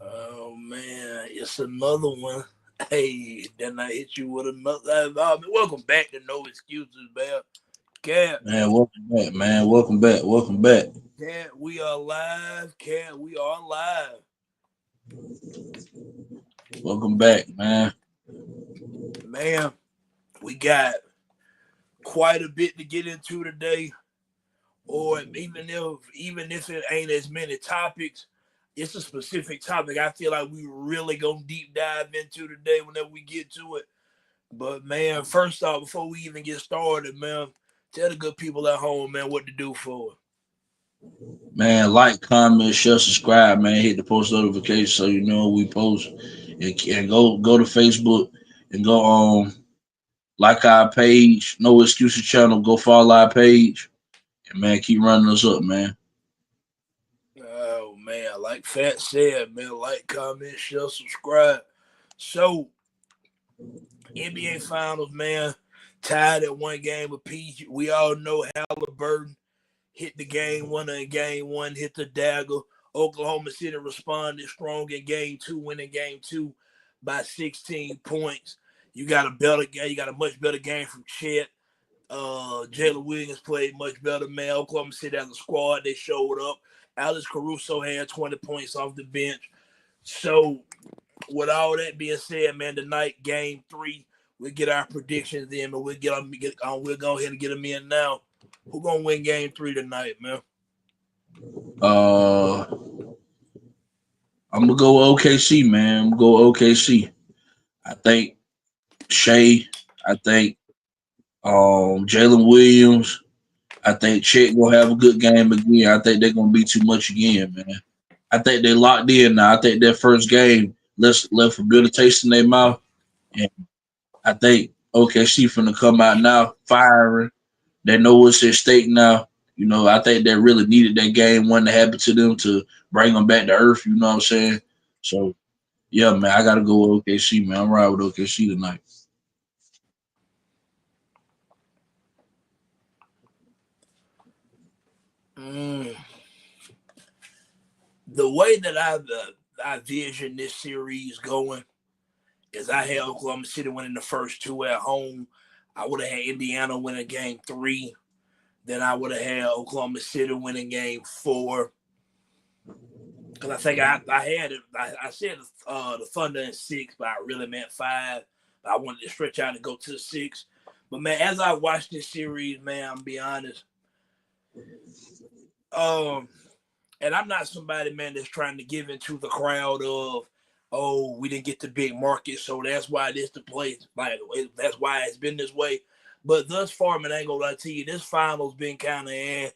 Oh man, it's another one. Hey, then I hit you with another. Welcome back to No Excuses, man. Cat, Man, welcome back, man. Welcome back. Welcome back. cat, we are live. Cat, we are live. Welcome back, man. Man, we got quite a bit to get into today. Or even if it ain't as many topics, it's a specific topic. I feel like we really gonna deep dive into today whenever we get to it. But man, first off, before we even get started, man, tell the good people at home, man, what to do for it. Man, like, comment, share, subscribe, man. Hit the post notification so you know we post. And go to Facebook and go like our page, No Excuses channel. Go follow our page. And man, keep running us up, man. Oh man, like Fat said, man, like, comment, share, subscribe. So NBA Finals, man, tied at one game apiece. We all know Halliburton hit the game winner in game one, hit the dagger. Oklahoma City responded strong in game two, winning game two by 16 points. You got a better game. You got a much better game from Chet. Jalen Williams played much better, man. Oklahoma City as a squad, they showed up. Alex Caruso had 20 points off the bench. So, with all that being said, man, tonight, game three, we get our predictions in, but we'll go ahead and get them in now. Who gonna win game three tonight, man? Uh, I'm gonna go OKC, man. I'm gonna go OKC. I think Shea. I think Jalen Williams. I think Chet gonna have a good game again. I think they're gonna be too much again, man. I think they locked in now. I think that first game left a bitter taste in their mouth, and I think OKC finna come out now firing. They know what's at stake now. You know, I think they really needed that game one to happen to them to bring them back to earth. You know what I'm saying? So yeah, man, I gotta go with OKC, man. I'm riding with OKC tonight. Mm. The way that I vision this series going is I had Oklahoma City winning the first two at home. I would have had Indiana winning game three. Then I would have had Oklahoma City winning game four. Because I think I had it. I said the Thunder in six, but I really meant five. I wanted to stretch out and go to the six. But man, as I watched this series, man, I'm be honest. Um, and I'm not somebody, man, that's trying to give into the crowd of, oh, we didn't get the big market, so that's why this the place. Like that's why it's been this way. But thus far, man, I ain't gonna lie to you, this final's been kind of it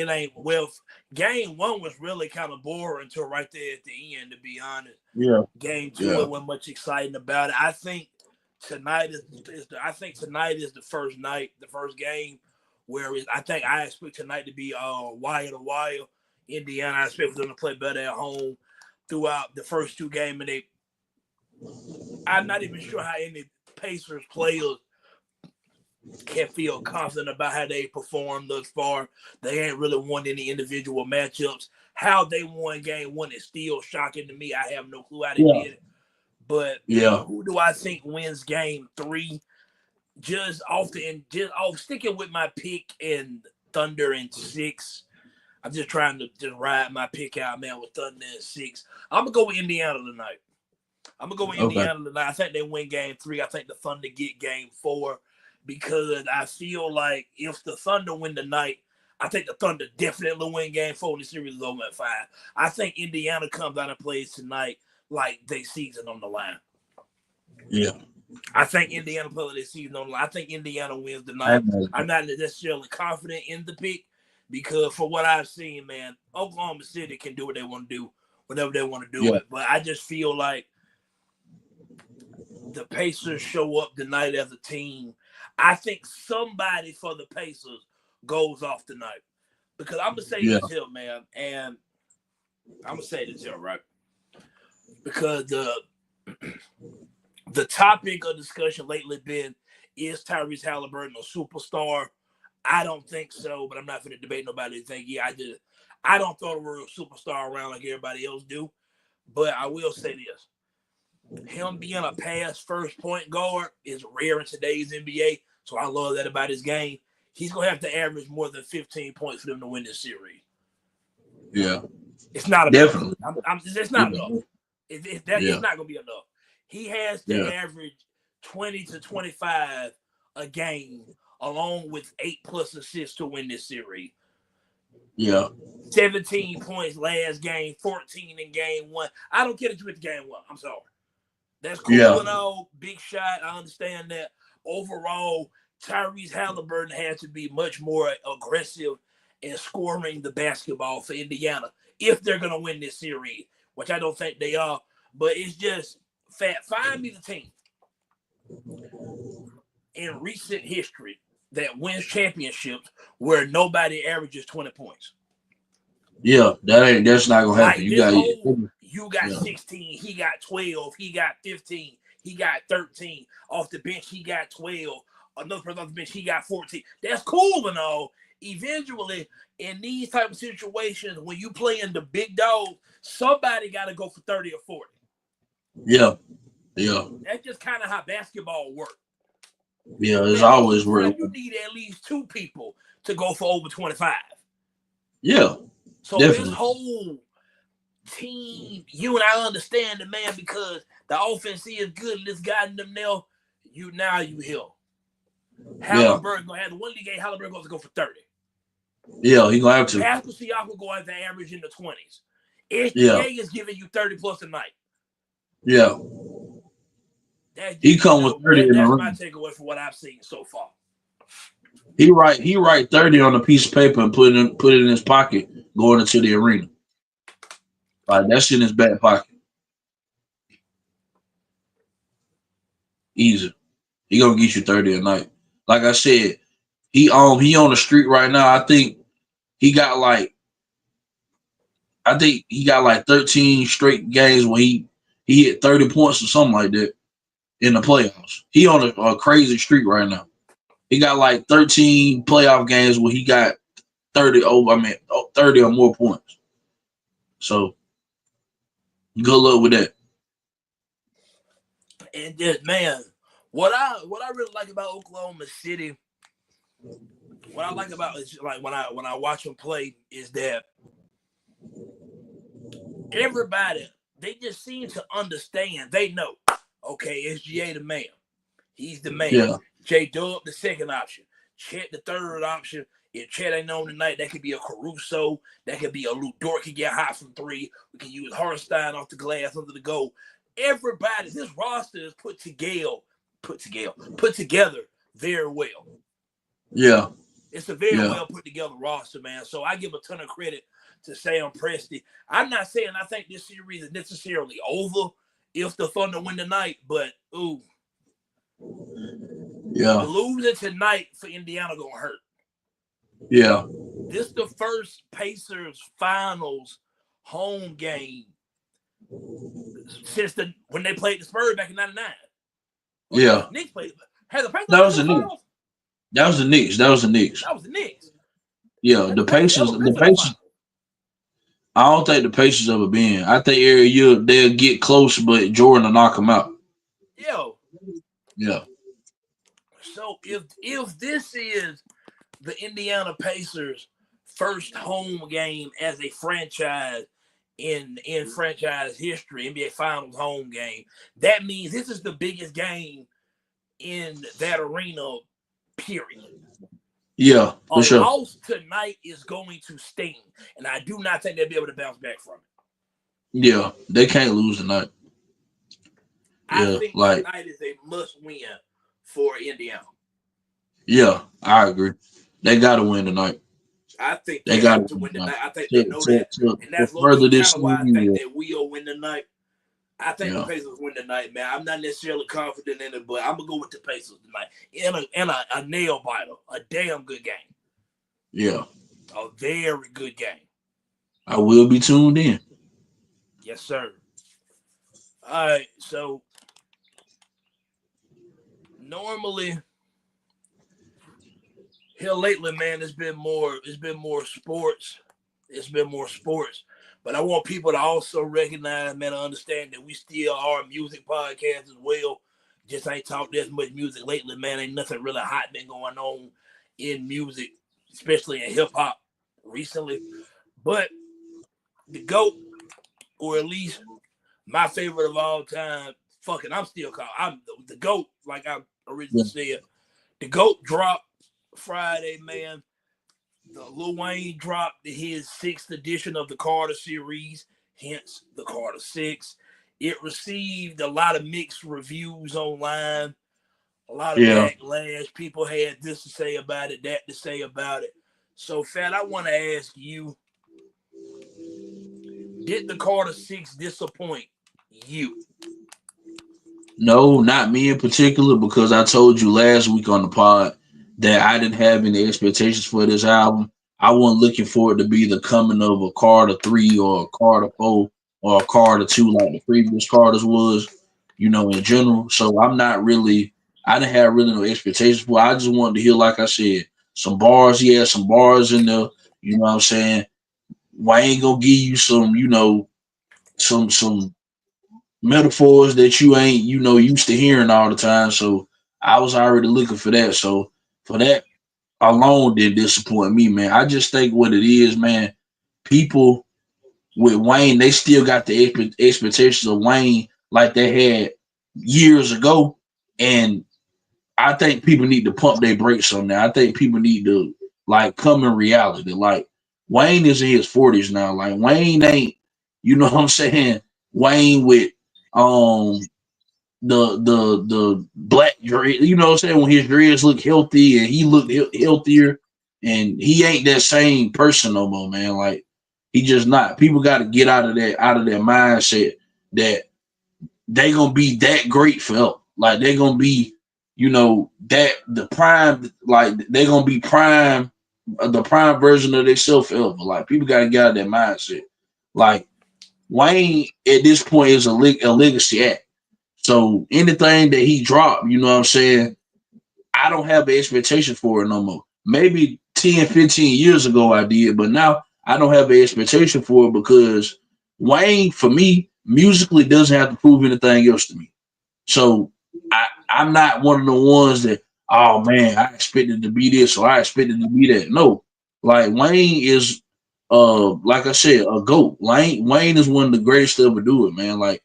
ain't well. Game one was really kind of boring until right there at the end. To be honest, Yeah, game two yeah, it wasn't much exciting about it. I think tonight is the first night, the first game I think I expect tonight to be wire to wire. Indiana, I expect them to play better at home throughout the first two games, and I'm not even sure how any Pacers players can feel confident about how they performed thus far. They ain't really won any individual matchups. How they won game one is still shocking to me. I have no clue how they yeah, did it. But yeah. who do I think wins game three? Just off sticking with my pick in Thunder in six. I'm just trying to just ride my pick out, man, with Thunder in six. I'm gonna go with Indiana tonight. Okay. I think they win game three. I think the Thunder get game four because I feel like if the Thunder win tonight, I think the Thunder definitely win game four and the series is over at five. I think Indiana comes out and plays tonight like they season on the line. Yeah. I think Indiana plays their season on the line. I think Indiana wins I tonight. know. I'm not necessarily confident in the pick because for what I've seen, man, Oklahoma City can do what they want to do whenever they want to do Yeah. it. But I just feel like the Pacers show up tonight as a team. I think somebody for the Pacers goes off tonight. Because I'm gonna say Yeah. this here, man, and I'm gonna say this here, right? Because the topic of discussion lately been is Tyrese Halliburton a superstar? I don't think so, but I'm not going to debate nobody to think. I don't throw the word superstar around like everybody else do. But I will say this: him being a pass first point guard is rare in today's NBA. So I love that about his game. He's gonna have to average more than 15 points for them to win this series. Yeah, It's not enough. definitely. It's not enough. Yeah, It's yeah, not gonna be enough. He has to yeah, average 20 to 25 a game, along with 8+ assists to win this series. yeah, 17 points last game, 14 in game one. I don't care that you went to game one. I'm sorry. That's cool yeah, and all. Big shot. I understand that. Overall, Tyrese Halliburton has to be much more aggressive in scoring the basketball for Indiana if they're going to win this series, which I don't think they are. But it's just find me the team in recent history that wins championships where nobody averages 20 points. yeah. That's not gonna happen. Like You this got whole, you got yeah, 16, he got 12, he got 15, he got 13. Off the bench, he got 12. Another person off the bench, he got 14. That's cool and all. Eventually, in these type of situations, when you play in the big dog, somebody got to go for 30 or 40. yeah, yeah, That's just kind of how basketball works. yeah. It's But most always of the time, real. you need at least two people to go for over 25. Yeah, So this definitely. whole team, you and I understand it, man, because the offense is good and it's gotten them there. You here. Yeah, Halliburton gonna have the one league game. Halliburton going to go for 30. yeah. He gonna have to. Pascal Siakam going to average in the 20s. Yeah, SGA is giving you 30 plus a night. yeah. That's He just come with 30 in the that's my ring. takeaway from what I've seen so far. He write 30 on a piece of paper and put it in his pocket going into the arena. Like that's in his back pocket. Easy. He gonna get you 30 a night. Like I said, he on the street right now. He got like I think he got like 13 straight games where he hit 30 points or something like that in the playoffs. He on a crazy streak right now. He got like 13 playoff games where he got 30 or more points. So good luck with that. And just man, what I really like about Oklahoma City, what I like about is like when I watch them play is that everybody they just seem to understand. They know, okay, SGA the man. He's the man. Yeah, J Dub the second option. Chet the third option. If Chet ain't on tonight, that could be a Caruso. That could be a Lou Dort can get hot from three. We can use Hartenstein off the glass under the goal. Everybody, this roster is put together very well. yeah, It's a very yeah, well put together roster, man. So I give a ton of credit to Sam Presti. I'm not saying I think this series is necessarily over if the Thunder win tonight, but yeah, losing tonight for Indiana gonna hurt. yeah, This the first Pacers finals home game since when they played the Spurs back in '99. Oh no, yeah. the Knicks played. Has the Pacers That been was to the the Knicks. finals? That was the Knicks. That was the Knicks. That was the Knicks. Yeah, Has the the Pacers Pacers. ever been The to the Pacers. finals? I don't think the Pacers ever been. I think every year they'll get close, but Jordan will knock them out. Yo. Yeah, So if this is the Indiana Pacers' first home game as a franchise in franchise history, NBA Finals home game, that means this is the biggest game in that arena, period. yeah, A for sure. loss tonight is going to sting, and I do not think they'll be able to bounce back from it. Yeah, they can't lose tonight. I Yeah, think like tonight is a must win for Indiana. yeah, I agree. They got to win tonight. I think They they got have to to win win tonight tonight. I think they to know to that, to, and to that's low further key this kind of why I think season. that we'll win tonight. I think the Yeah, Pacers win tonight, man. I'm not necessarily confident in it, but I'm gonna go with the Pacers tonight in a nail biter, a damn good game, yeah. a very good game. I will be tuned in. Yes, sir. All right, so normally here lately, man, it's been more sports. It's been more sports. But I want people to also recognize, man, to understand that we still are a music podcast as well. Just ain't talked as much music lately, man. Ain't nothing really hot been going on in music, especially in hip hop recently. But the GOAT, or at least my favorite of all time, fucking, I'm still called. I'm the GOAT, like I originally said. The GOAT dropped Friday, man. The Lil Wayne dropped his sixth edition of the Carter series, hence the Carter 6. It received a lot of mixed reviews online, a lot of Yeah. backlash. People had this to say about it, that to say about it. So, Fat, I want to ask you, did the Carter 6 disappoint you? No, not me in particular, because I told you last week on the pod that I didn't have any expectations for this album. I wasn't looking for it to be the coming of a Carter 3 or a Carter 4 or a Carter 2 like the previous Carters was, in general. So I didn't have really no expectations for it. I just wanted to hear, like I said, some bars. He had some bars in there, you know what I'm saying? Wayne gonna give you some, some metaphors that you ain't, used to hearing all the time. So I was already looking for that. So for that alone didn't disappoint me, man. I just think what it is, man, people with Wayne, they still got the expectations of Wayne like they had years ago. And I think people need to pump their brakes on that. I think people need to like come in reality. Like Wayne is in his 40s now. Like Wayne ain't, what I'm saying? Wayne with um the black dread, you know what I'm saying? When his dreads look healthy and he looked healthier, and he ain't that same person no more, man. Like he just not. People got to get out of their mindset that they gonna be that great forever. Like they gonna be, that the prime, like they gonna be prime, the prime version of themselves forever. Like people got to get out of their mindset. Like Wayne at this point is a legacy act. So anything that he dropped, you know what I'm saying? I don't have an expectation for it no more. Maybe 10, 15 years ago I did, but now I don't have an expectation for it because Wayne, for me, musically doesn't have to prove anything else to me. So I'm not one of the ones that, oh man, I expected to be this or I expected to be that. No. Like Wayne is like I said, a GOAT. Wayne is one of the greatest to ever do it, man. Like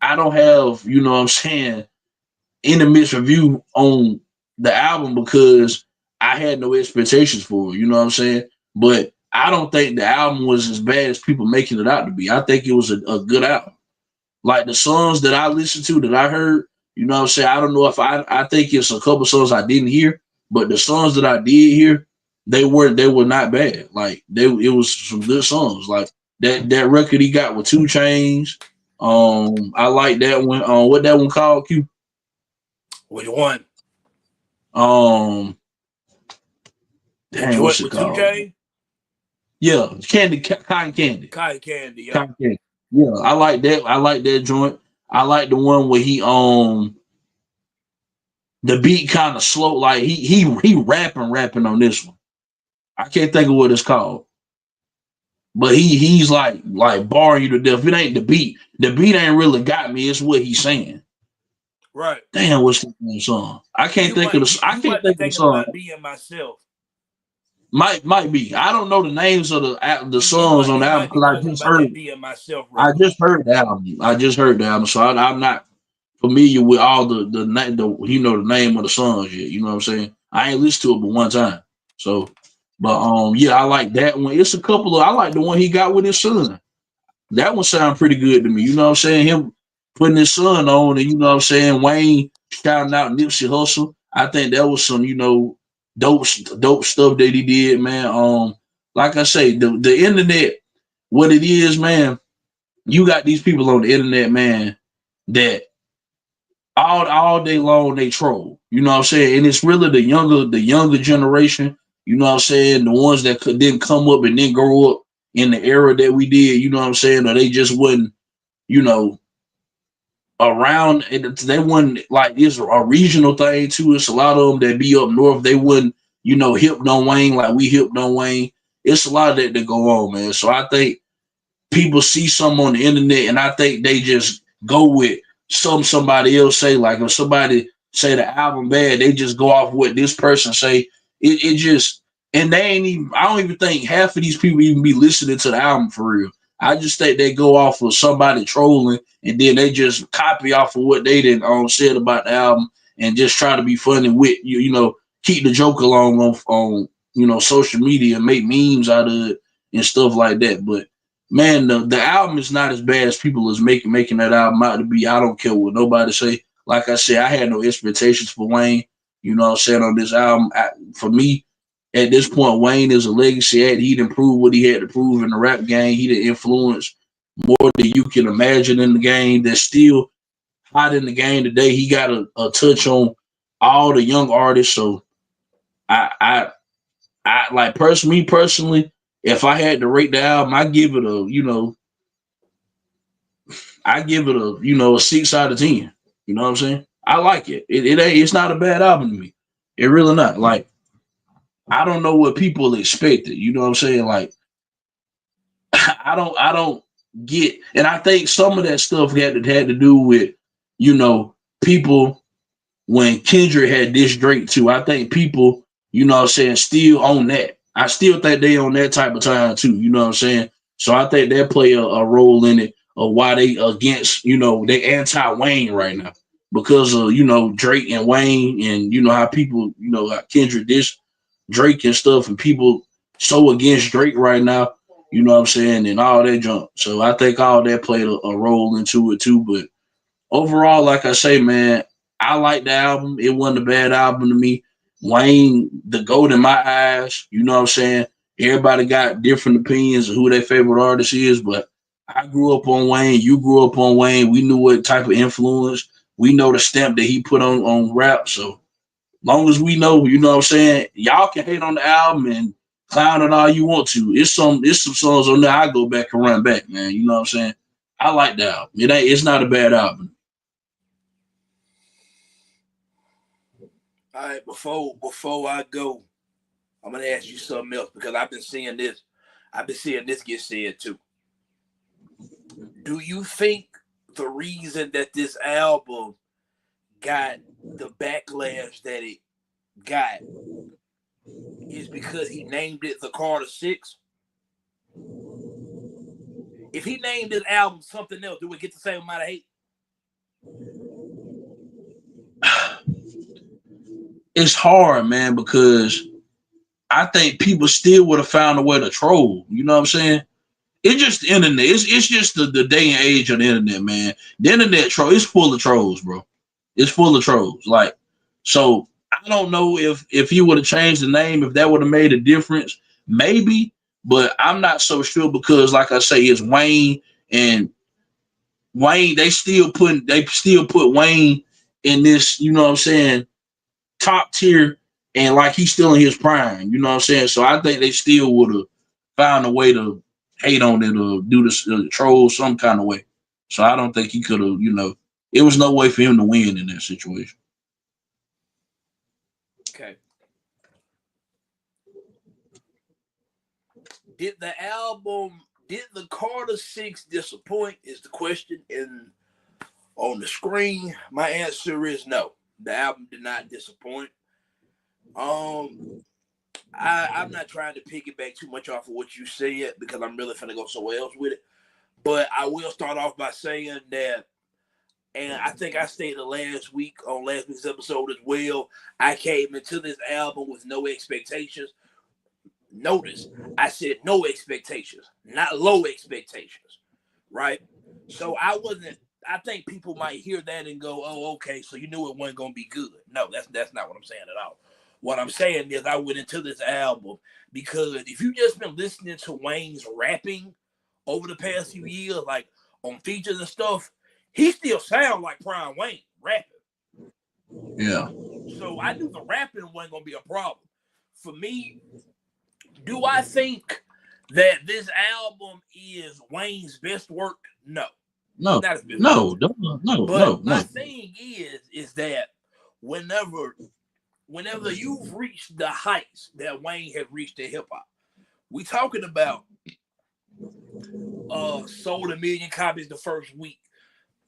I don't have, what I'm saying, any mixed review on the album because I had no expectations for it, you know what I'm saying? But I don't think the album was as bad as people making it out to be. I think it was a good album. Like the songs that I listened to that I heard, you know what I'm saying? I don't know if I think it's a couple songs I didn't hear, but the songs that I did hear, they were not bad. Like it was some good songs. Like that record he got with 2 Chainz. I like that one. What that one called? Q. Which one? Um, The dang, what's joint it with 2 called? Chainz? Yeah, cotton candy, Cotton Candy, yeah. cotton candy. Yeah, I like that. I like that joint. I like the one where the beat kind of slow, like he rapping on this one. I can't think of what it's called, but he's like barring you to death. It ain't the beat. The beat ain't really got me. It's what he's saying. Right. Damn, what's the song? I can't You think of might the. I you can't might be think of the thinking song. about being myself. Might be. I don't know the names of the You songs might on the you album might be because I talking just about that heard. being myself I record. just heard the album. I just heard the album, so I'm not familiar with all the name of the songs yet. You know what I'm saying? I ain't listened to it but one time. So, but yeah, I like that one. It's a couple of. I like the one he got with his son. That one sound pretty good to me. You know what I'm saying? Him putting his son on, and you know what I'm saying? Wayne shouting out Nipsey Hussle. I think that was some, dope, dope stuff that he did, man. Like I say, the internet, what it is, man. You got these people on the internet, man, that all day long they troll. You know what I'm saying? And it's really the younger generation. You know what I'm saying? The ones that didn't come up and didn't grow up in the era that we did. You know what I'm saying? Or they just wasn't, you know, around. And they wasn't like it's a regional thing too. It's a lot of them that be up north. They wouldn't, hip on Wayne like we hip on Wayne. It's a lot of that go on, man. So I think people see something on the internet, and I think they just go with somebody else say. Like if somebody say the album bad, they just go off what this person say. It just and they ain't even. I don't even think half of these people even be listening to the album for real. I just think they go off of somebody trolling, and then they just copy off of what they did said about the album, and just try to be funny with you. Keep the joke along on social media and make memes out of it and stuff like that. But man, the album is not as bad as people is making that album out to be. I don't care what nobody say. Like I said, I had no expectations for Wayne. You know what I'm saying, on this album. For me, at this point, Wayne is a legacy act. He didn't prove what he had to prove in the rap game. He didn't influence more than you can imagine in the game. That's still hot in the game today. He got a touch on all the young artists. So I like personally, if I had to rate the album, I give it a 6 out of 10. You know what I'm saying? I like it. It ain't. It's not a bad album to me. It really not. Like I don't know what people expected. You know what I'm saying? Like I don't get. And I think some of that stuff had to do with people when Kendrick had this Drake too. I think people, what I'm saying, still on that. I still think they on that type of time too. You know what I'm saying? So I think that play a role in it of why they against, they anti Wayne right now. Because of, Drake and Wayne and how people, how Kendrick this Drake and stuff and people so against Drake right now, you know what I'm saying, and all that junk. So I think all that played a role into it too. But overall, like I say, man, I like the album. It wasn't a bad album to me. Wayne, the GOAT in my eyes, you know what I'm saying? Everybody got different opinions of who their favorite artist is, but I grew up on Wayne. You grew up on Wayne. We knew what type of influence. We know the stamp that he put on rap. So long as we know, you know what I'm saying, y'all can hate on the album and clown it all you want to. It's some songs on there I go back and run back, man. You know what I'm saying? I like the album. It's not a bad album. All right, before I go, I'm gonna ask you something else because I've been seeing this. I've been seeing this get said too. Do you think the reason that this album got the backlash that it got is because he named it the Carter Six? If he named his album something else, do we get the same amount of hate? It's hard, man, because I think people still would have found a way to troll. You know what I'm saying? It's just the internet. It's just the day and age of the internet, man. The internet troll. It's full of trolls, bro. It's full of trolls. Like, so I don't know if he would have changed the name, if that would have made a difference. Maybe, but I'm not so sure because, like I say, it's Wayne and Wayne. They still put Wayne in this. You know what I'm saying? Top tier, and like he's still in his prime. You know what I'm saying? So I think they still would have found a way to hate on it or do this troll some kind of way. So I don't think he could have. It was no way for him to win in that situation. Okay. Did the Carter Six disappoint? Is the question on the screen. My answer is no. The album did not disappoint. I'm not trying to piggyback too much off of what you said because I'm really finna go somewhere else with it. But I will start off by saying that, and I think I stated last week on last week's episode as well. I came into this album with no expectations. Notice I said no expectations, not low expectations, right? So I think people might hear that and go, "Oh, okay, so you knew it wasn't gonna be good." No, that's not what I'm saying at all. What I'm saying is I went into this album because if you just been listening to Wayne's rapping over the past few years, like on features and stuff, he still sound like Prime Wayne rapping. Yeah. So I knew the rapping wasn't gonna be a problem. For me, do I think that this album is Wayne's best work? No. No. Not his best No. work. No. No. But No. my No. thing is that whenever you've reached the heights that Wayne had reached in hip hop, we talking about sold 1 million copies the first week.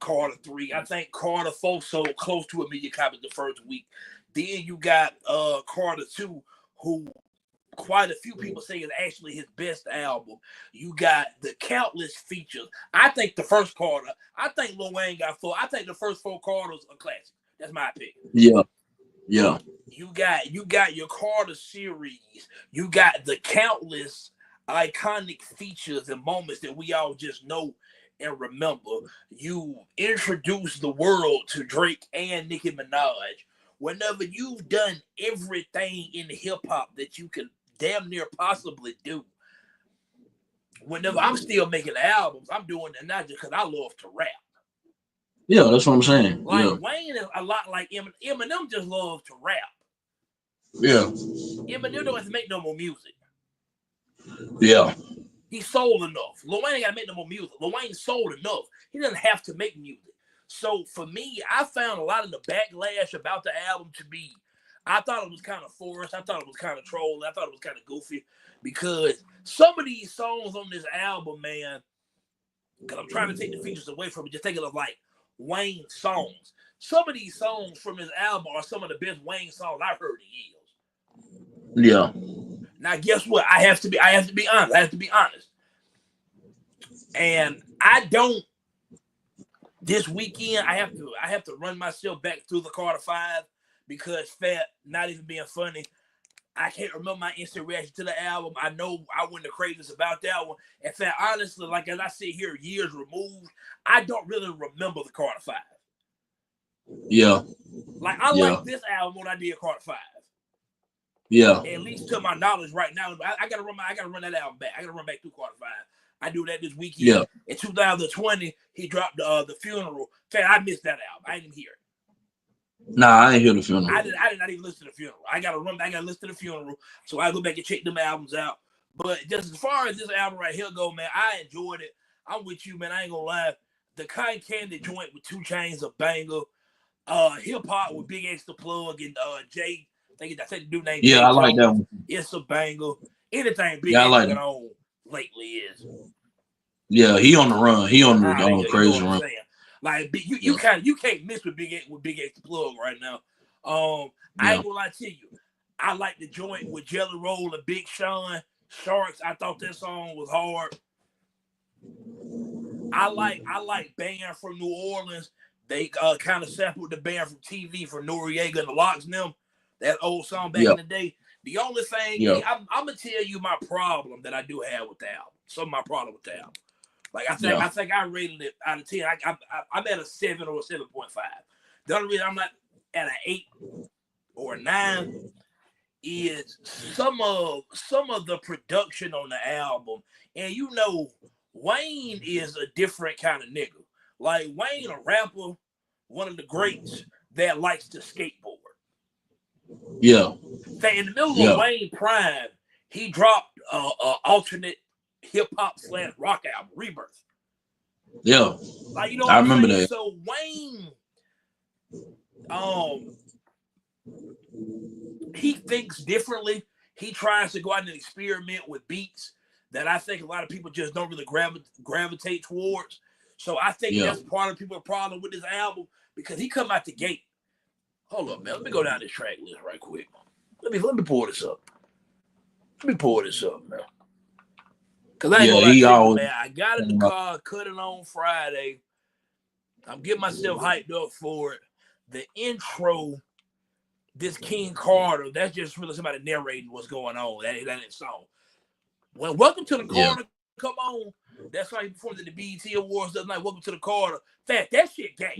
Carter 3. I think Carter 4 sold close to 1 million copies the first week. Then you got Carter 2, who quite a few people say is actually his best album. You got the countless features. I think the first Carter, I think Lil Wayne got 4. I think the first 4 Carters are classic. That's my opinion. Yeah. Yeah. You got your Carter series. You got the countless iconic features and moments that we all just know and remember. You introduce the world to Drake and Nicki Minaj. Whenever you've done everything in hip hop that you can damn near possibly do. Whenever I'm still making albums, I'm doing it not just because I love to rap. Yeah, that's what I'm saying. Like Yeah. Wayne is a lot like Eminem. Eminem just loves to rap. Yeah. Eminem don't have to make no more music. Yeah. He sold enough. Lil Wayne ain't got to make no more music. Lil Wayne sold enough. He doesn't have to make music. So for me, I found a lot of the backlash about the album to be, I thought it was kind of forced. I thought it was kind of trolling. I thought it was kind of goofy because some of these songs on this album, man, because I'm trying to take the features away from it, just thinking of like Wayne songs. Some of these songs from his album are some of the best Wayne songs I've heard in years. Yeah. Now, guess what? I have to be honest. I have to be honest. And I don't. This weekend, I have to run myself back through the Carter 5 because Fat, not even being funny, I can't remember my instant reaction to the album. I know I went the craziest about that one. In fact, honestly, like as I sit here years removed, I don't really remember the Carter 5. Yeah. Like I like this album when I did Carter 5. Yeah. At least to my knowledge right now, I gotta run that album back. I gotta run back through Carter 5. I do that this weekend. Yeah. In 2020, he dropped the Funeral. In fact, I missed that album. I didn't hear it. Nah, I ain't hear the Funeral. I did not even listen to the Funeral. I gotta listen to the Funeral. So I go back and check them albums out. But just as far as this album right here go, man, I enjoyed it. I'm with you, man. I ain't gonna lie. The Cotton Candy joint with 2 Chainz a banger. Hip hop with Big X the Plug and Jay. I think the dude named Yeah, Jay I like Jones. that one. It's a banger. Anything Big X like on lately is. Yeah, he on the run. He on the crazy run. Like you can't miss with Big X the Plug right now. I ain't gonna lie to you. I like the joint with Jelly Roll and Big Sean Sharks. I thought that song was hard. I like Band from New Orleans. They kind of sampled the band from TV for Noriega and the Locks and them. That old song back in the day. The only thing I'm gonna tell you my problem that I do have with the album. Some of my problem with the album. Like I think I rated it out of 10. I'm at a 7 or a 7.5. The only reason I'm not at an 8 or a 9 is some of the production on the album. And you know, Wayne is a different kind of nigga. Like Wayne, a rapper, one of the greats that likes to skateboard. Yeah. In the middle of Wayne Prime, he dropped an alternate hip hop / rock album, Rebirth. Yeah. Like you know, I remember that. So Wayne, he thinks differently. He tries to go out and experiment with beats that I think a lot of people just don't really gravitate towards. So I think that's part of people's problem with this album because he come out the gate. Hold up, man. Let me go down this track list right quick. Let me pull this up. Man. Cause I ain't gonna lie to you, man. I got in the car, cut it on Friday. I'm getting myself hyped up for it. The intro, this King Carter, that's just really somebody narrating what's going on. That ain't song. When Welcome to the Carter come on, that's why he performed at the BET Awards the other night. Welcome to the Carter. That shit gas.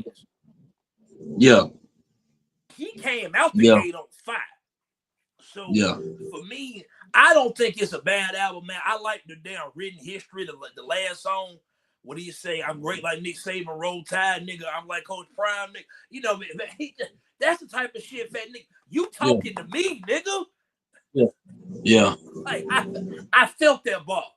Yeah. He came out the gate on fire. So for me, I don't think it's a bad album, man. I like the damn written history, the last song. What do you say? I'm great like Nick Saban, Roll Tide, nigga. I'm like Coach Prime, nigga. You know, man, that's the type of shit, fat nigga. You talking to me, nigga. Yeah. Like, I felt that ball.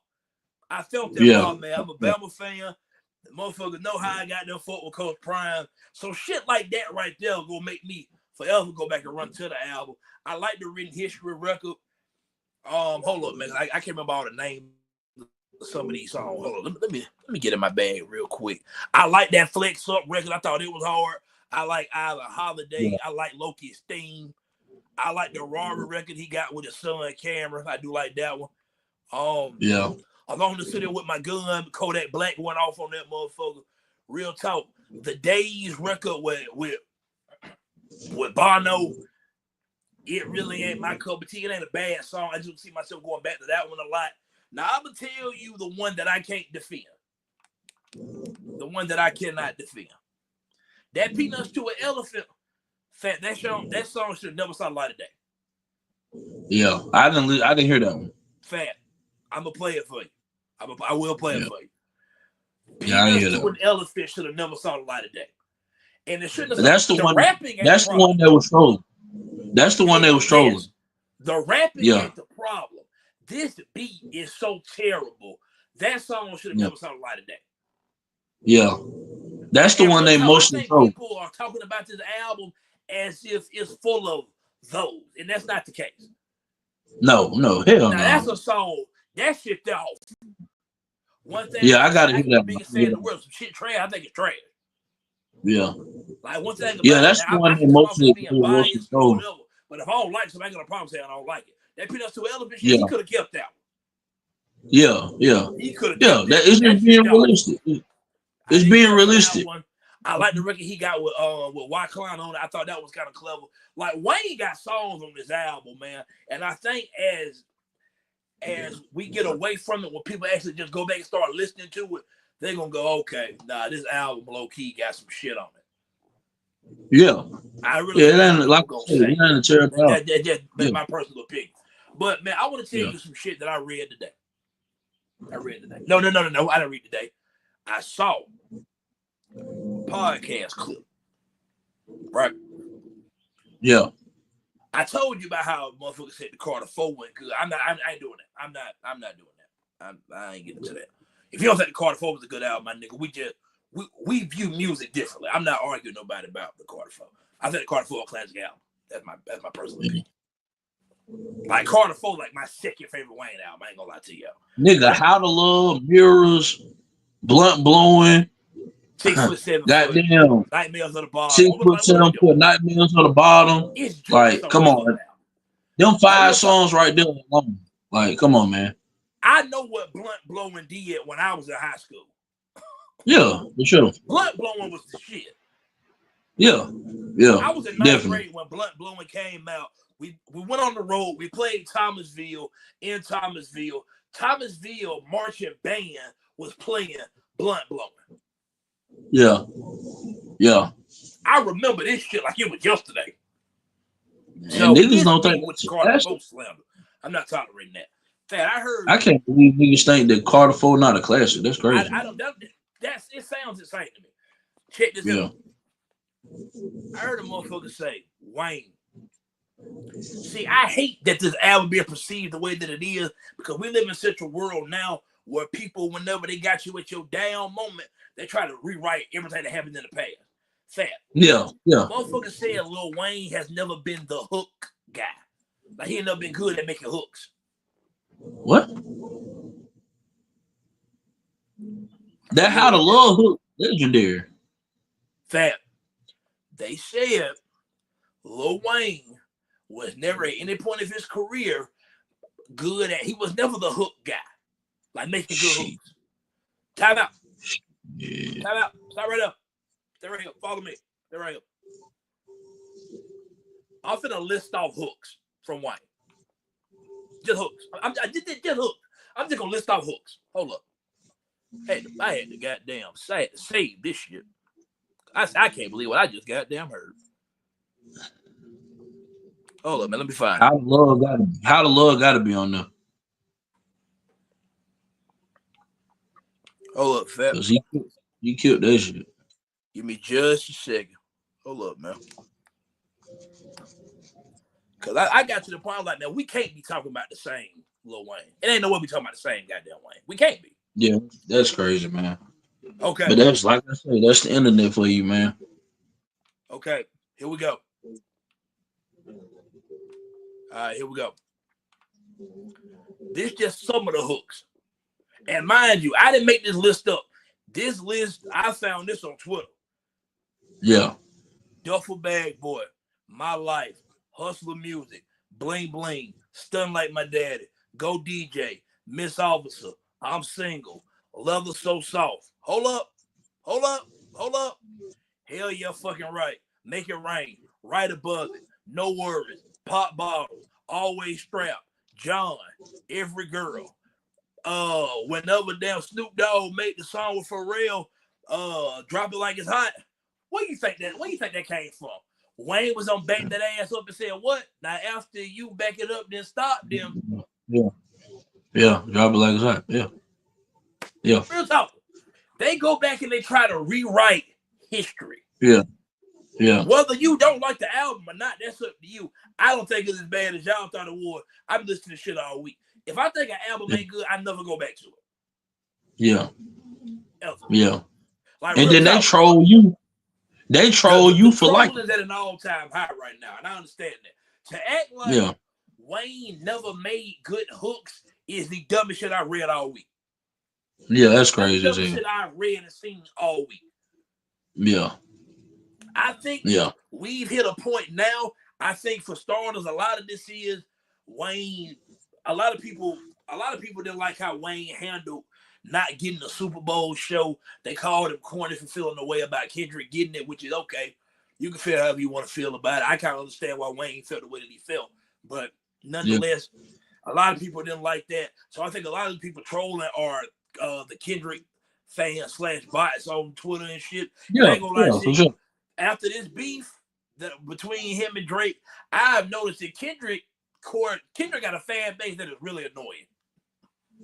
I felt that ball, man. I'm a Bama fan. The motherfuckers know how I got them fuck with Coach Prime. So shit like that right there gonna make me forever go back and run to the album. I like the written history record. Hold up, man. I can't remember all the names some of these songs. Hold on, let me get in my bag real quick. I like that Flex Up record. I thought it was hard. I like Island Holiday. Yeah. I like Loki's theme. I like the Rara record he got with his son Cameron. I do like that one. Yeah. Along the city with my gun, Kodak Black went off on that motherfucker. Real talk. The Days record with Bono, it really ain't my cup of tea. It ain't a bad song. I just see myself going back to that one a lot. Now I'm gonna tell you the one that I can't defend. The one that I cannot defend. That Peanuts to an Elephant. Fat, that song should never saw the light of day. Yeah. I didn't hear that one. Fat, I'm gonna play it for you. I will play it for you. Yeah, I Peanuts to an Elephant should have never saw the light of day. And it shouldn't have. That's the one. Rapping That's the one that was trolling. That's the one that was trolling. Yes, the rapping ain't the problem. This beat is so terrible. That song should have never saw the light of day. Yeah. That's the one they mostly troll. People are talking about this album as if it's full of those, and that's not the case. No, hell no. That's a song that shit off. One thing. Yeah, I gotta hear that. Biggest fan in the world, some shit trash. I think it's trash. Yeah. Like one thing. Yeah, that's the one that mostly troll. But if I don't like something, I ain't gonna problem saying I don't like it. That Peanuts to Elephant shit, he could have kept that one. Yeah. He could have. Yeah, it's just being realistic. It's being realistic. I like the record he got with Wycliffe on it. I thought that was kind of clever. Like Wayne got songs on this album, man. And I think as we get away from it, when people actually just go back and start listening to it, they're gonna go, okay, nah, this album low key got some shit on it. Yeah. I really it ain't like it ain't a terrible. That's my personal opinion. But man, I want to tell you some shit that I read today. No. I didn't read today. I saw a podcast clip. Right? Yeah. I told you about how motherfuckers said the Carter 4 went good. I ain't doing that. I'm not doing that. I ain't getting to that. If you don't think the Carter 4 was a good album, my nigga, we view music differently. I'm not arguing nobody about the Carter 4. I think the Carter 4 is a classic album. That's my personal opinion. Like Carter 4, like my second favorite Wayne album. I ain't gonna lie to y'all. Nigga, How to Love, Mirrors, Blunt Blowing. 6 foot 7 goddamn. Nightmares on the bottom. 6 foot 7 foot, Nightmares on the bottom. Like, come on. Them 5 songs right there alone. Like, come on, man. I know what Blunt Blowing did when I was in high school. Yeah, for sure. Blunt Blowing was the shit. Yeah. I was in 9th grade when Blunt Blowing came out. We went on the road. We played Thomasville in Thomasville. Thomasville marching band was playing Blunt Blowing. Yeah. I remember this shit like it was yesterday. So niggas don't think that's slander. I'm not tolerating that. I can't believe niggas think that Carter 4 not a classic. That's crazy. I don't. It sounds insane to me. Check this out. I heard a motherfucker say, Wayne. See, I hate that this album being perceived the way that it is because we live in such a world now where people, whenever they got you at your down moment, they try to rewrite everything that happened in the past. Fat. Yeah. Motherfucker said Lil Wayne has never been the hook guy. Like he ain't never been good at making hooks. What? That How to Love hook, legendary. Fat. They said Lil Wayne was never at any point of his career good at. He was never the hook guy, like making good hooks. Time out. Yeah. Time out. Stop right up. Stay right here. Follow me. Stay right here. I'm finna list off hooks from Wayne. Just hooks. Just hooks. I'm just gonna list off hooks. Hold up. Hey, I had to goddamn save this shit. I can't believe what I just goddamn heard. Hold up, man. Let me find How to Love gotta be on there. Hold up, fat. He killed that shit. Give me just a second. Hold up, man. Cause I got to the point like, man, we can't be talking about the same Lil Wayne. It ain't no way we talking about the same goddamn Wayne. We can't be. Yeah, that's crazy, man. Okay. But that's like I say, that's the internet for you, man. Okay, here we go. All right, here we go. This just some of the hooks. And mind you, I didn't make this list up. This list, I found this on Twitter. Yeah. Duffel Bag Boy, My Life, Hustler Music, Bling Bling, Stun Like My Daddy, Go DJ, Miss Officer, I'm Single, Leather So Soft. Hold up, hold up, hold up. Hell yeah, fucking right. Make it rain. Right above it. No worries. Pop bottles. Always strapped. John. Every girl. Whenever damn Snoop Dogg made the song with Pharrell, drop it like it's hot. Where you think that came from? Wayne was on back that ass up and said, what? Now after you back it up, then stop them. Yeah. Yeah. Drop it like it's hot. Yeah. Yeah. Real talk. They go back and they try to rewrite history. Yeah. Yeah. Whether you don't like the album or not, that's up to you. I don't think it's as bad as y'all thought it was. I've been listening to shit all week. If I think an album ain't good, I never go back to it. Yeah. Ever. Yeah. Like, and then talk, they troll you. They troll you for like is at an all-time high right now, and I understand that. To act like Wayne never made good hooks is the dumbest shit I read all week. Yeah, that's crazy. That's the dumbest shit I read and seen all week. Yeah. I think we've hit a point now. I think for starters, a lot of this is Wayne. A lot of people didn't like how Wayne handled not getting a Super Bowl show. They called him corny for feeling the way about Kendrick getting it, which is okay. You can feel however you want to feel about it. I kind of understand why Wayne felt the way that he felt. But nonetheless, a lot of people didn't like that. So I think a lot of the people trolling are the Kendrick fans / bots on Twitter and shit. Yeah, for sure. After this beef between him and Drake, I've noticed that Kendrick got a fan base that is really annoying.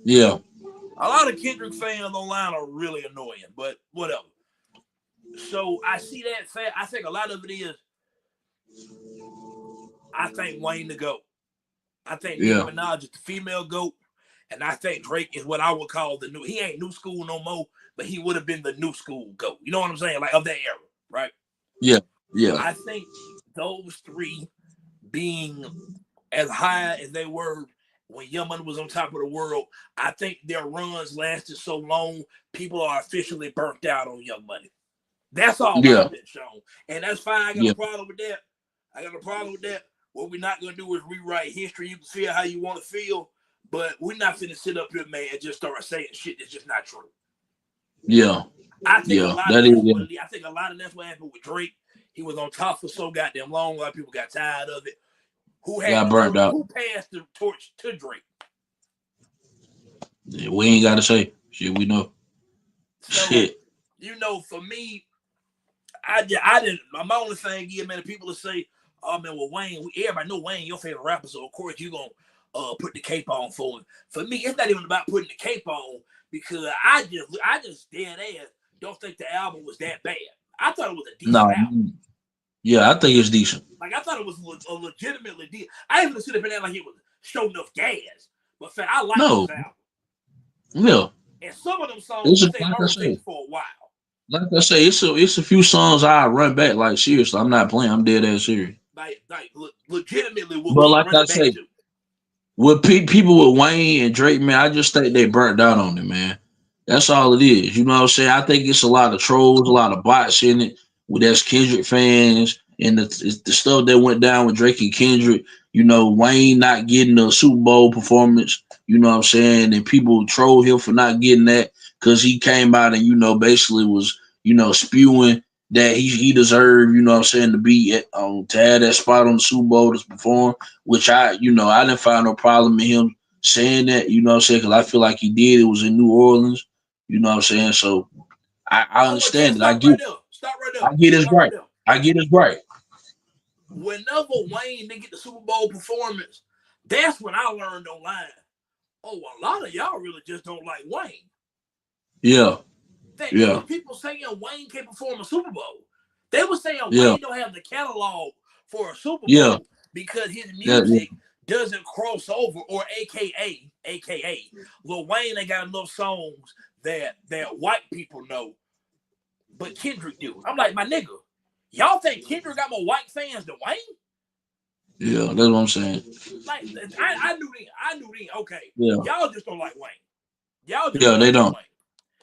Yeah. A lot of Kendrick fans online are really annoying, but whatever. So I see that. I think a lot of it is, I think Wayne the GOAT. I think Nicki Minaj is the female GOAT. And I think Drake is what I would call the new, he ain't new school no more, but he would have been the new school GOAT. You know what I'm saying? Like of that era, right? Yeah. Yeah. I think those three being as high as they were when Young Money was on top of the world, I think their runs lasted so long, people are officially burnt out on Young Money. That's all I've been shown. And that's fine. I got a problem with that. What we're not going to do is rewrite history. You can feel how you want to feel, but we're not finna sit up here, man, and just start saying shit that's just not true. Yeah. I think a lot of that's what happened with Drake. He was on top for so goddamn long. A lot of people got tired of it. Who passed the torch to Drake? Yeah, we ain't got to say shit. We know. So, shit. For me, I didn't. My only thing is, man, the people that say, "Oh man, well Wayne, everybody know Wayne, your favorite rapper, so of course you gonna put the cape on for him." For me, it's not even about putting the cape on because I just dead ass don't think the album was that bad. I thought it was a decent album. Yeah, I think it's decent. Like, I thought it was a legitimately decent. I even sit up in there like it was showing enough gas. But I like this album. Yeah. And some of them songs I think for a while. Like I say, it's a few songs I run back. Like seriously, I'm not playing. I'm dead ass serious. Like legitimately. But like I say, with people with Wayne and Drake, man, I just think they burnt down on it, man. That's all it is. You know what I'm saying? I think it's a lot of trolls, a lot of bots in it. With that's Kendrick fans and the stuff that went down with Drake and Kendrick. You know, Wayne not getting a Super Bowl performance. You know what I'm saying? And people troll him for not getting that because he came out and basically was spewing that he deserved. You know what I'm saying, to be to have that spot on the Super Bowl to perform. Which I didn't find no problem in him saying that. You know what I'm saying? Because I feel like he did. It was in New Orleans. You know what I'm saying? So I understand it. I get. Stop right there. I get his right. I get his right. Whenever Wayne didn't get the Super Bowl performance, that's when I learned online. Oh, a lot of y'all really just don't like Wayne. Yeah. People saying Wayne can't perform a Super Bowl. They were saying Wayne don't have the catalog for a Super Bowl because his music doesn't cross over, or AKA, Lil Wayne ain't got enough songs that white people know. But Kendrick do. I'm like, my nigga, y'all think Kendrick got more white fans than Wayne? Yeah, that's what I'm saying. Like, I knew then. Okay. Yeah. Y'all just don't like Wayne. Y'all just Yeah, don't they like Lil don't. Wayne.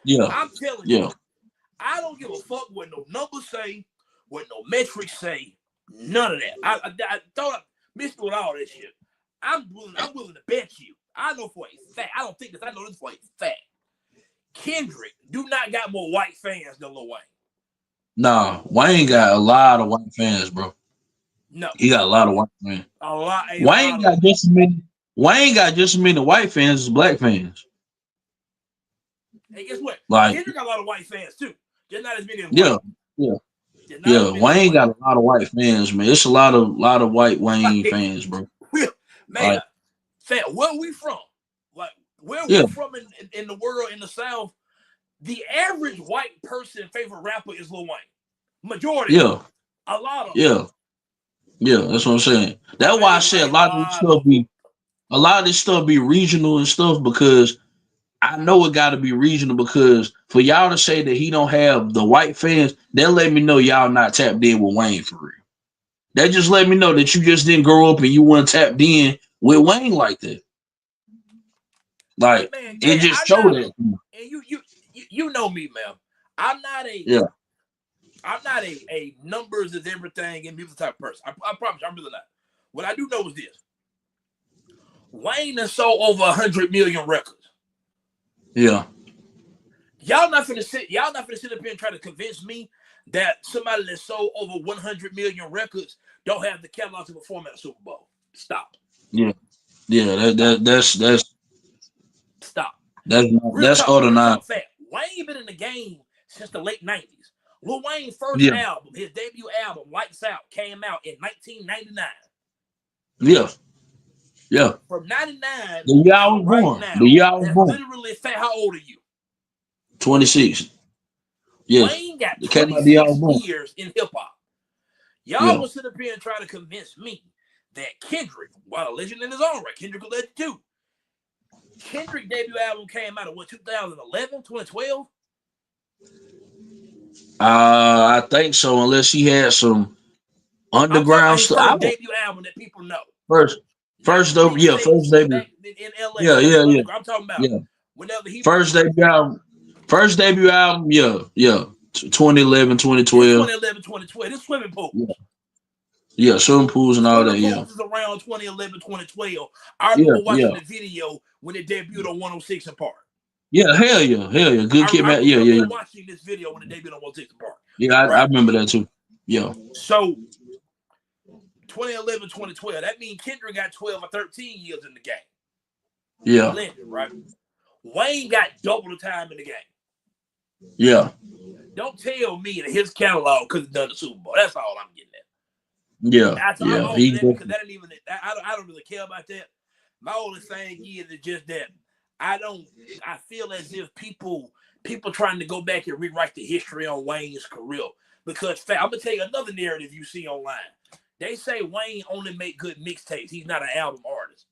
Yeah, I'm telling you, yeah. I don't give a fuck what no numbers say, what no metrics say. None of that. I thought missed with all that shit. I'm willing to bet you. I know for a fact. I don't think this. I know this for a fact. Kendrick do not got more white fans than Lil Wayne. Nah, Wayne got a lot of white fans, bro. No, He got a lot of white fans. a Wayne lot of got just as many. Wayne got just as many white fans as black fans. Hey, guess what? Like, Kendrick got a lot of white fans too. Just not as many as Wayne. yeah, yeah, Just not as yeah. many as Wayne Wayne. got a lot of white fans, man. It's a lot of white Wayne Like, fans, bro. man, Like, fam, where we from? Like, where yeah, we from in the world, in the South, the average white person favorite rapper is Lil Wayne. Majority of them. yeah, A lot of them. yeah, yeah. That's what I'm saying. That's why I say A lot of them. a lot of this stuff be regional and stuff because I know it got to be regional because for y'all to say that he don't have the white fans, that let me know y'all not tapped in with Wayne for real. That just let me know that you just didn't grow up and you weren't tapped in with Wayne like that. Hey Like man, it Jay, just I'm showed not, that. and you know me, man. I'm not a Yeah, a numbers is everything and music type of person. I promise you, I'm really not. What I do know is this: Wayne has sold over 100 million records. yeah, Y'all not finna sit up here and try to convince me that somebody that sold over 100 million records don't have the catalog to perform at a Super Bowl. Stop. yeah, yeah. Stop. Stop. That's Real ordinary. talk fact. Wayne been in the game since the late 90s. Lil Wayne's first Yeah, album, his debut album, Lights Out, came out in 1999. yeah, yeah. From 99 The year I to was right born. The now, year I was that's born. literally fact. How old are you? 26. 26. Yes, Wayne got it came out the year I was 26 born. years in hip hop. Y'all Yeah, will sit up here and try to convince me that Kendrick, while a legend in his own right, Kendrick a legend too. Kendrick debut album came out in what, 2011, 2012? I think so. Unless he had some I'm talking about underground his stuff. I first don't debut album that people know. first, Not first the though. Yeah, first mixtapes debut. back in LA Yeah, when that yeah, was yeah, underground. I'm talking about yeah. whenever he First debut album. First debut album. Yeah, yeah. 2011, in 2012. 2011, 2012. This swimming pools. Yeah, yeah. Swimming pools and all Swimming that. Yeah, pools is around 2011, 2012. I yeah, remember watching yeah, the video when it debuted on 106 and Park. yeah. Hell yeah, hell yeah. Good kid, I man. Yeah, yeah, remember yeah. watching this video when it debuted on 106 and Park. Yeah, I Right? remember that too. Yeah, So 2011, 2012. That means Kendrick got 12 or 13 years in the game. yeah, Blended, right? Wayne got double the time in the game. yeah, Don't tell me that his catalog could have done the Super Bowl. That's all I'm getting at. yeah, I'm yeah. off of that because that ain't even. I don't really care about that. My only thing is just that I feel as if people trying to go back and rewrite the history on Wayne's career because I'm gonna tell you another narrative you see online. They say Wayne only make good mixtapes. He's not an album artist.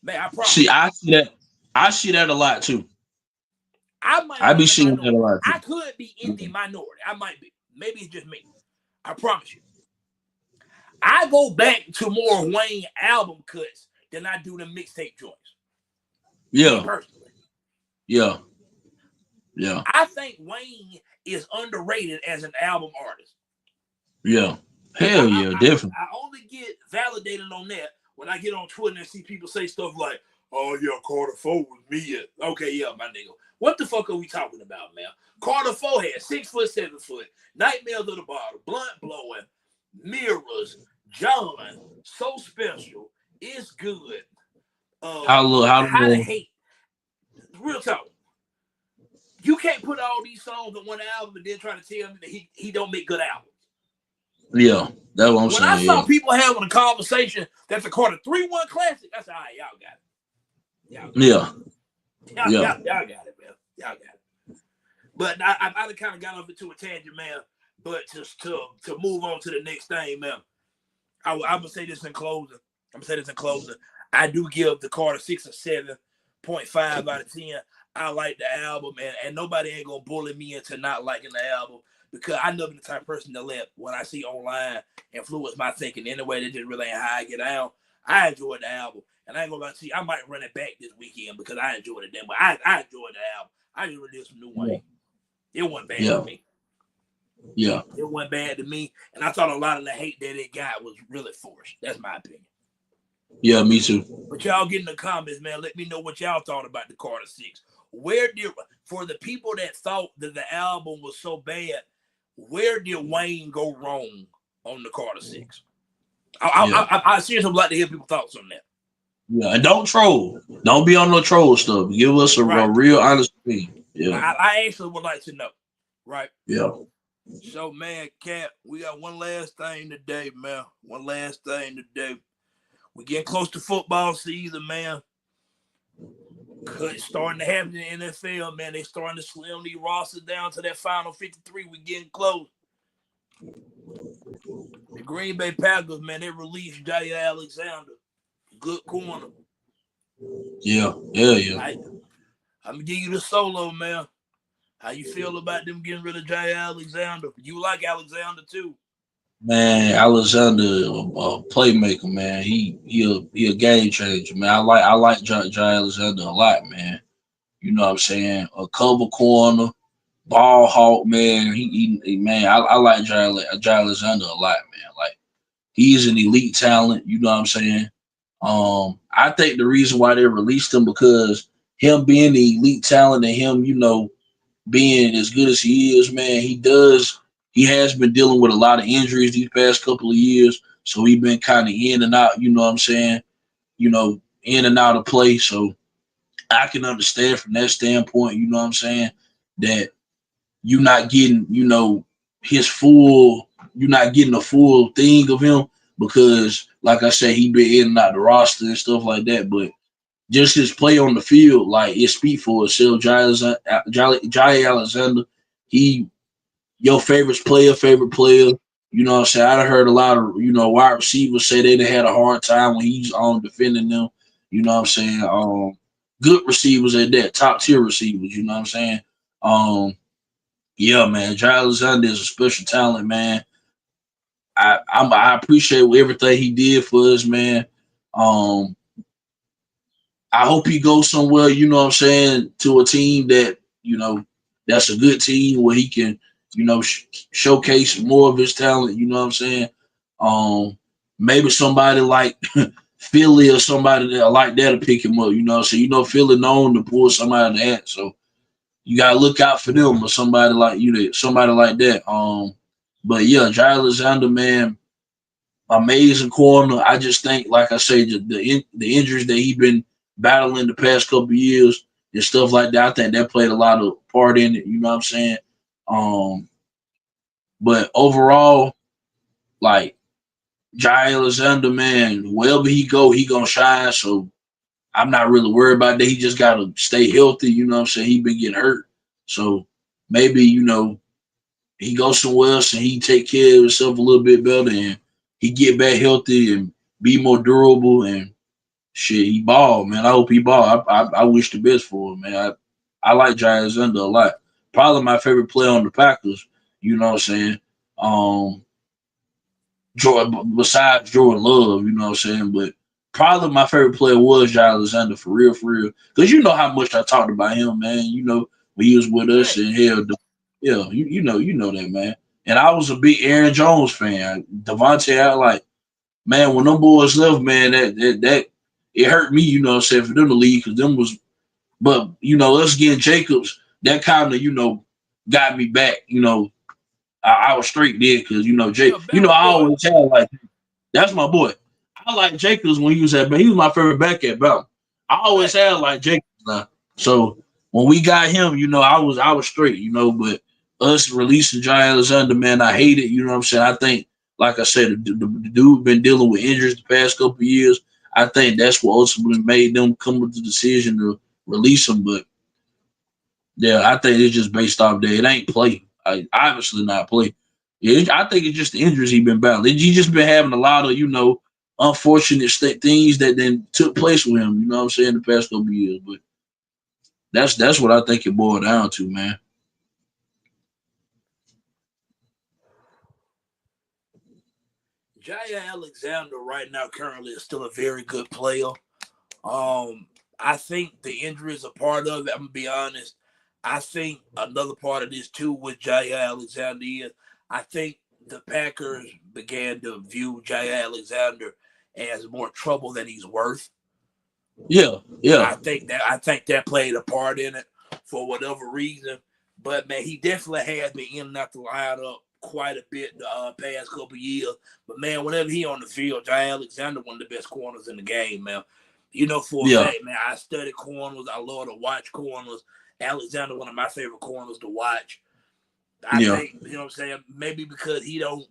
Man, I promise See, you. I see that. I see that a lot too. I might I be be in the seeing that a minority. lot I too. could be in the minority. I might be. Maybe it's just me. I promise you. I go back to more Wayne album cuts than I do the mixtape joints. Me Yeah, personally. yeah, yeah, I think Wayne is underrated as an album artist. yeah. And Hell yeah, definitely. I only get validated on that when I get on Twitter and see people say stuff like, oh yeah, Carter 4 was me. Okay, yeah, my nigga. What the fuck are we talking about, man? Carter 4 had 6 foot, 7 foot, Nightmares of the Bottle, Blunt Blowing, Mirrors, John, So Special, It's Good, How to Hate. Real talk. You can't put all these songs on one album and then try to tell me that he don't make good albums. Yeah, that's what I'm When I saying. saw Yeah, people having a conversation that's a Carter 3-1 classic, I said, all right, y'all got it. Y'all got yeah, it. yeah, Y'all got it, man. Y'all got it. But I kind of got off into a tangent, man. But just to move on to the next thing, man, I'm gonna say this in closing. I do give the Carter 6 or 7.5 out of 10. I like the album, and nobody ain't gonna bully me into not liking the album because I know the type of person to let when I see online influence my thinking in a way that just really ain't how I get down. I enjoyed the album. And I ain't gonna lie to you, I might run it back this weekend because I enjoyed it then. But I enjoyed the album. I just really did some new Yeah. Wayne. It wasn't bad to Yeah. me. Yeah. It wasn't bad to me. And I thought a lot of the hate that it got was really forced. That's my opinion. Yeah, me too. But y'all get in the comments, man. Let me know what y'all thought about the Carter Six. Where did for the people that thought that the album was so bad, where did Wayne go wrong on the Carter Six? Yeah. I seriously would like to hear people's thoughts on that. Yeah. And don't troll. Don't be on no troll stuff. Give us a Right. real honest opinion. Yeah. I actually would like to know. Right. Yeah. So, man, Cat, we got one last thing today, man. One last thing today. We getting close to football season, man. Cuts starting to happen in the NFL, man. They starting to slim these rosters down to that final 53. We getting close. The Green Bay Packers, man, they released Jaire Alexander. Good corner. Yeah. Yeah. Yeah. I'm gonna give you the solo, man. How you feel about them getting rid of Jaire Alexander? You like Alexander too. Man, Alexander, a playmaker, man. He a game changer, man. I like Jai Alexander a lot, man. You know what I'm saying? A cover corner, ball hawk, man. Man. I like Jai Alexander a lot, man. Like he's an elite talent. You know what I'm saying? I think the reason why they released him because him being the elite talent and him, being as good as he is, man, he has been dealing with a lot of injuries these past couple of years. So he been kind of in and out, you know what I'm saying? In and out of play. So I can understand from that standpoint, you know what I'm saying, that you're not getting, his full, you're not getting the full thing of him because, like I said, he been in and out the roster and stuff like that. But just his play on the field, like it speak for itself. Jai Alexander, he your favorite player. You know what I'm saying? I done heard a lot of, wide receivers say they done had a hard time when he's on defending them. You know what I'm saying? Good receivers at that, top tier receivers, you know what I'm saying? Um, yeah, man, Jai Alexander is a special talent, man. I appreciate everything he did for us, man. Um, I hope he goes somewhere, you know what I'm saying, to a team that, that's a good team where he can, showcase more of his talent, you know what I'm saying? Um, Maybe somebody like Philly or somebody that like that to pick him up, you know what I'm saying? Philly known to pull somebody in the hat, so you gotta look out for them or somebody like that. But yeah, Jai Alexander, man, amazing corner. I just think, like I say, the injuries that he been battling the past couple of years and stuff like that. I think that played a lot of part in it. You know what I'm saying? Um, but overall, like Jai Alexander, man, wherever he go, he gonna shine. So I'm not really worried about that. He just gotta stay healthy. You know what I'm saying? He been getting hurt, so maybe he goes somewhere else and he take care of himself a little bit better and he get back healthy and be more durable and shit. He ball, man. I hope he ball. I wish the best for him, man. I like Giants under a lot. Probably my favorite player on the Packers. You know what I'm saying? Um, Jordan, besides Jordan Love, you know what I'm saying? But probably my favorite player was Jai Alexander for real, for real. Because you know how much I talked about him, man. When he was with us and Facts. hell, yeah, you know that, man. And I was a big Aaron Jones fan. Devontae, I like, man, when them boys left, man, that it hurt me, you know what I'm saying, for them to leave because them was, but us getting Jacobs, that kind of, got me back, I was straight there because Yeah, better I boy. always had like that's my boy. I like Jacobs when he was at, but he was my favorite back at Bama. I always Facts. had like Jacobs now. So when we got him, I was straight, but us releasing Jai Alexander, man, I hate it. You know what I'm saying? I think, like I said, the dude been dealing with injuries the past couple of years. I think that's what ultimately made them come with the decision to release him. But yeah, I think it's just based off that it ain't play. Obviously not play. Yeah, I think it's just the injuries he been battling. He just been having a lot of unfortunate things that then took place with him. You know what I'm saying, the past couple of years. But that's what I think it boiled down to, man. Jair Alexander right now currently is still a very good player. I think the injury is a part of it. I'm gonna be honest. I think another part of this too with Jaire Alexander is I think the Packers began to view Jaire Alexander as more trouble than he's worth. Yeah, yeah, I think that played a part in it for whatever reason. But man, he definitely has been in and out the lineup quite a bit the past couple of years. But man, whenever he on the field, Jaire Alexander one of the best corners in the game, man. You know for a yeah, fact, man, I study corners. I love to watch corners. Alexander, one of my favorite corners to watch. I yeah, think, you know what I'm saying, maybe because he don't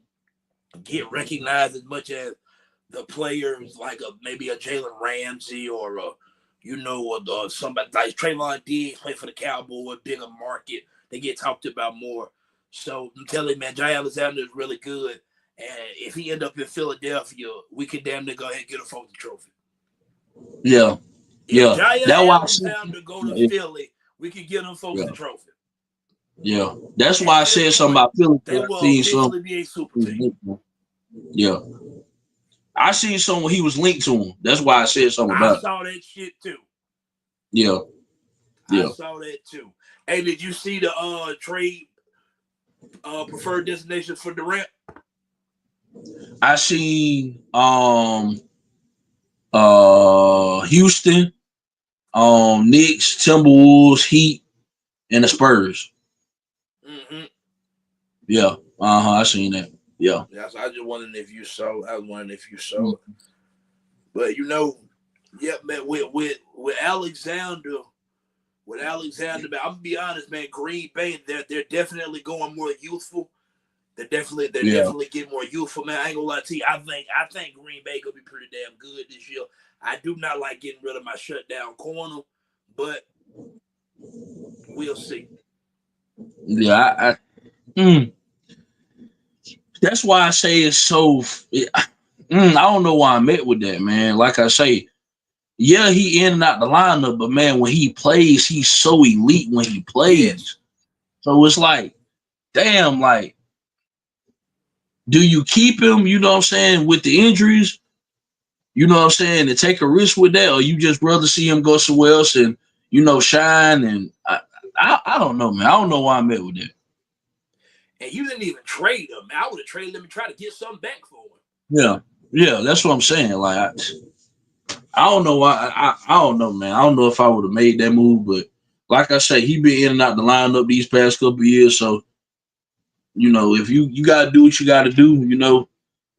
get recognized as much as the players like maybe a Jalen Ramsey or or somebody like Trayvon Diggs play for the Cowboys, bigger market. They get talked about more. So I'm telling you, man, Jaire Alexander is really good. And if he end up in Philadelphia, we could damn near go ahead and get a Fulton Trophy. yeah, If yeah. Jaire That's why I said, Alexander go to yeah, Philly, we can get him folks yeah, the trophy. yeah. That's why I At this said something point, about Philly. they 'Cause I will seen some. officially be a super team. Yeah, I seen some when he was linked to him. That's why I said something I about it. saw that shit too. Yeah, I yeah. saw that too. Hey, did you see the trade preferred destination for Durant? I seen Houston, Knicks, Timberwolves, Heat, and the Spurs. Mm-hmm. Yeah, I seen that. Yeah, Yes, I just wondering if you saw. I was wondering if you saw it. But yeah, man, with Alexander, man, I'm gonna be honest, man. Green Bay, they're definitely going more youthful. They're yeah, definitely getting more youthful, man. I ain't gonna lie to you. I think Green Bay gonna be pretty damn good this year. I do not like getting rid of my shutdown corner, but we'll see. yeah. That's why I say it's so. I don't know why I met with that, man. Like I say, yeah, he in and out the lineup, but man, when he plays, he's so elite when he Yes. plays. So it's like, damn, like, do you keep him? You know what I'm saying with the injuries? You know what I'm saying, and take a risk with that, or you just rather see him go somewhere else and shine? And I don't know, man. I don't know why I met with that. And you didn't even trade him. I would have traded him and tried to get something back for him. Yeah, yeah, that's what I'm saying. Like, I don't know why. I don't know, man. I don't know if I would have made that move, but like I say, he been in and out the lineup these past couple of years. So if you gotta do what you gotta do.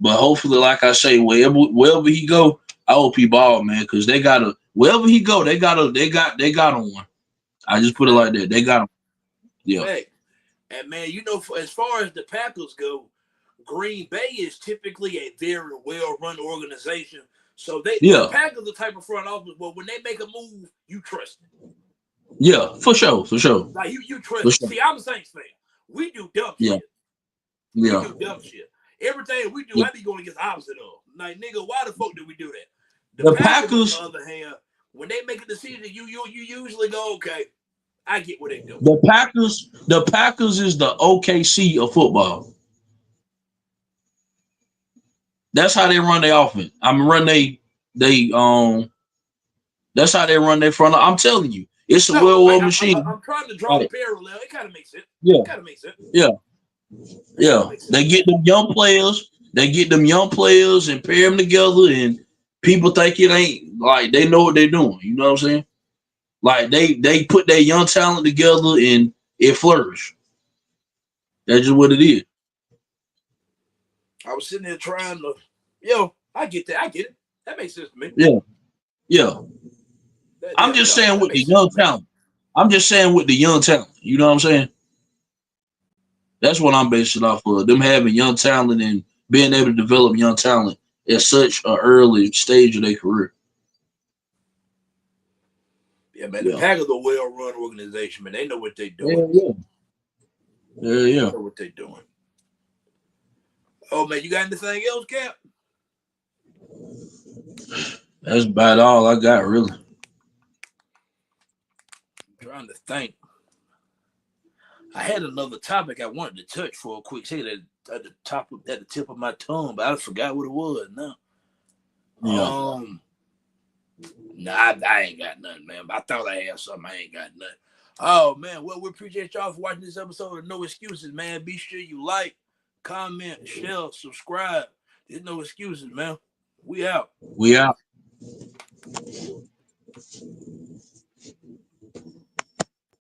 But hopefully, like I say, wherever he go, I hope he ball, man, because they gotta wherever he go, they got on one. I just put it Fact. like that. They got him. Yeah, Fact. And man, as far as the Packers go, Green Bay is typically a very well-run organization. So the yeah, Packers are the type of front office where when they make a move, you trust it. yeah, for sure, for sure, Like you for trust it. sure. See, I'm a Saints fan. We do dumb Yeah, shit. We yeah. do dumb shit. Everything we do, Yeah. I be going against the opposite of. Like, nigga, why the fuck do we do that? The The Packers, on the Packers, other hand, when they make a decision, you usually go, okay, I get what they do. the Packers is the OKC of football. That's how they run their offense. Run they That's how they run their front. I'm telling you, it's a No, like well-oiled machine. I'm trying to draw the Like, parallel. It kind of makes sense. yeah, Kind of makes sense. yeah, It kind of yeah. makes sense. They get them young players. They get them young players and pair them together, and people think it ain't like they know what they're doing. You know what I'm saying? Like they put their young talent together and it flourished. That's just what it is. I was sitting there trying to, I get that. I get it. That makes sense to me. Yeah, yeah. I'm just saying That with the makes sense young to me. talent. I'm just saying with the young talent. You know what I'm saying? That's what I'm basing it off of. Them having young talent and being able to develop young talent at such an early stage of their career. Yeah, man. The Yeah. Packers are a well-run organization, man. They know what they're doing. Yeah, yeah. Yeah, They yeah. know what they're doing. Oh man, you got anything else, Cap? That's about all I got, really. I'm trying to think. I had another topic I wanted to touch for a quick second at the tip of my tongue, but I forgot what it was now. Yeah. Um, Nah, I ain't got nothing, man. I thought I had something. I ain't got nothing. Oh man, well, we appreciate y'all for watching this episode of No Excuses, man. Be sure you like, comment, share, subscribe. There's no excuses, man. We out. We out.